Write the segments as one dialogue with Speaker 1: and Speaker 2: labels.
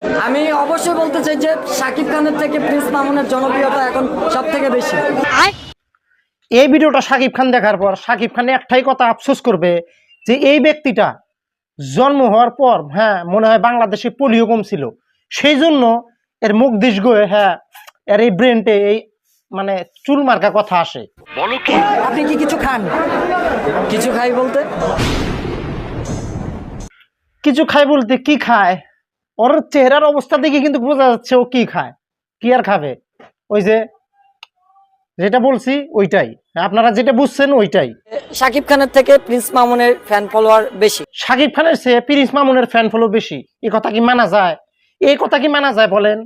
Speaker 1: আমি অবশ্যই বলতে চাই যে শাকিব খানের থেকে প্রিন্স মামুনের জনপ্রিয়তা এখন সব থেকে বেশি।
Speaker 2: এই ভিডিওটা শাকিব খান দেখার পর শাকিব খান একটাই কথা আফসোস করবে যে এই ব্যক্তিটা জন্ম হওয়ার পর মনে হয় বাংলাদেশে পোলিও কম ছিল, সেই জন্য এর মুখ দিশ গয়ে এর এই ব্রেনটে এই মানে চুল মার্কা কথা আসে।
Speaker 1: আপনি কি কিছু খান? কিছু খাই বলতে
Speaker 2: কিছু খায় বলতে কি খায়, ওর চেহারার অবস্থা দেখে কিন্তু বোঝা যাচ্ছে ও কি খায়। কি আর খাবে, ওই যে যেটা বলছি ওইটাই, আপনারা যেটা বুঝছেন ওইটাই।
Speaker 1: শাকিব খানের থেকে প্রিন্স মামুনের ফ্যান ফলোয়ার বেশি।
Speaker 2: শাকিব খানের চেয়ে প্রিন্স মামুনের ফ্যান ফলো বেশি, এই কথা কি মানা যায়? এই কথা কি মানা যায় বলেন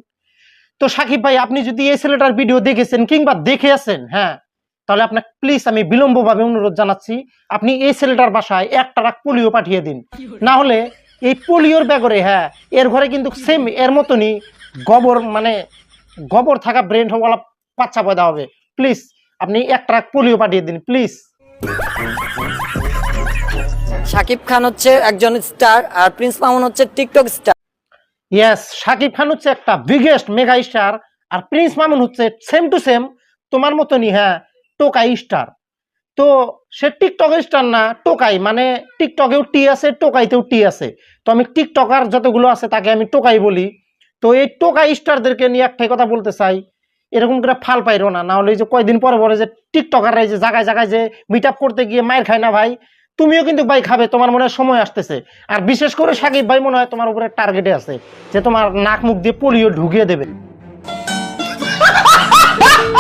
Speaker 2: তো? শাকিব ভাই, আপনি যদি এই ছেলেটার ভিডিও দেখেছেন কিংবা দেখে আছেন, তাহলে আপনাকে প্লিজ আমি বিলম্বভাবে অনুরোধ জানাচ্ছি, আপনি এই ছেলেটার বাসায় একটা রাখ পোলিও পাঠিয়ে দিন। না হলে এই পোলিওর ব্যাগরে এর ঘরে কিন্তু সেম এর মতনই গোবর মানে গোবর থাকা ব্রেন হওয়ালা বাচ্চা পয়দা হবে। প্লিজ আপনি একটা রাখ পোলিও পাঠিয়ে দিন প্লিজ।
Speaker 1: শাকিব খান হচ্ছে একজন স্টার আর প্রিন্স মামুন হচ্ছে TikTok star.
Speaker 2: Yes, Shakib Khan হচ্ছে একটা বিগেস্ট মেগা স্টার আর প্রিন্স মামুন হচ্ছে সেম টু সেম তোমার মতনই টোকাই স্টার। তো সে টিকটক স্টার না, টোকাই, মানে টিকটকেও টি আছে টোকাইতেও টি আছে। তো আমি টিকটকার যতগুলো আছে তাকে আমি টোকাই বলি। তো এই টোকাই স্টারদেরকে নিয়ে একটাই কথা বলতে চাই, এরকম করে ফাল পাইরো না, না হলে যে কয়দিন পরে পরে যে টিকটকাররা যে জায়গায় জায়গায় যে মিট আপ করতে গিয়ে মায়ের খায় না ভাই, তুমিও কিন্তু ভাই খাবে, তোমার মনে হয় সময় আসতেছে। আর বিশেষ করে সাকিব ভাই মনে হয় তোমার উপরে টার্গেটে আছে যে তোমার নাক মুখ দিয়ে পোলিও ঢুকিয়ে দেবে।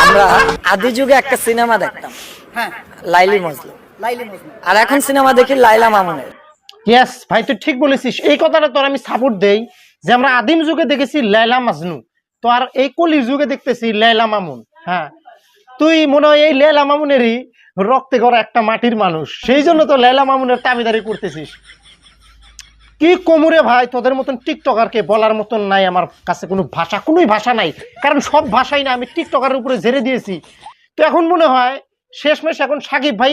Speaker 1: আমরা আদি যুগে একটা সিনেমা দেখতাম, লাইলি মজনু, আর এখন সিনেমা দেখি লাইলা মামুনের।
Speaker 2: ইয়েস ভাই, তুই ঠিক বলেছিস, এই কথাটা তোর আমি সাপোর্ট দেই যে আমরা আদিম যুগে দেখেছি লাইলা মাজনু, তো আর এই কলির যুগে দেখতেছি লাইলা মামুন। তুই মনে হয় এই লাইলা মামুনেরই রক্তে করা একটা মাটির মানুষ, সেই জন্য তো লাইলা মামুনের দাবিদারি করতেছিস। কি কোমরে ভাই, তোদের মতন টিকটকারকে বলার মতন নাই আমার কাছে কোনো ভাষা, কোনোই ভাষা নাই, কারণ সব ভাষাই না আমি টিকটকারের উপরে ঝেড়ে দিয়েছি। তো এখন মনে হয় শেষমেশ এখন সাকিব ভাই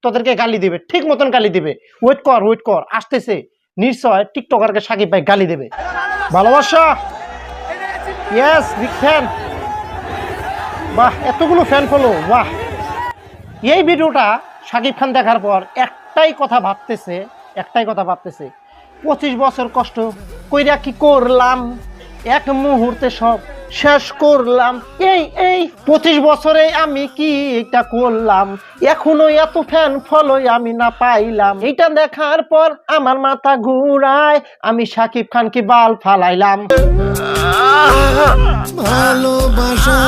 Speaker 2: তোদেরকে গালি দিবে, ঠিক মতন গালি দিবে। ওয়েট কর আসতেছে, নিশ্চয় টিকটকারকে সাকিব ভাই গালি দেবে। ভালোবাসা, ইয়েস, বিগ ফ্যান। বাহ, এতগুলো ফ্যান ফলো, বাহ। এই ভিডিওটা সাকিব খান দেখার পর একটাই কথা ভাবতেছে 25 বছর কষ্ট কইরা কি করলাম, এক মুহূর্তে সব শেষ করলাম। এই 25 বছরে আমি কি এটা করলাম, এখনো এত ফ্যান ফলো আমি না পাইলাম। এটা দেখার পর আমার মাথা ঘুরায়, আমি সাকিব খানকে বাল ফালাইলাম।
Speaker 3: ভালোবাসা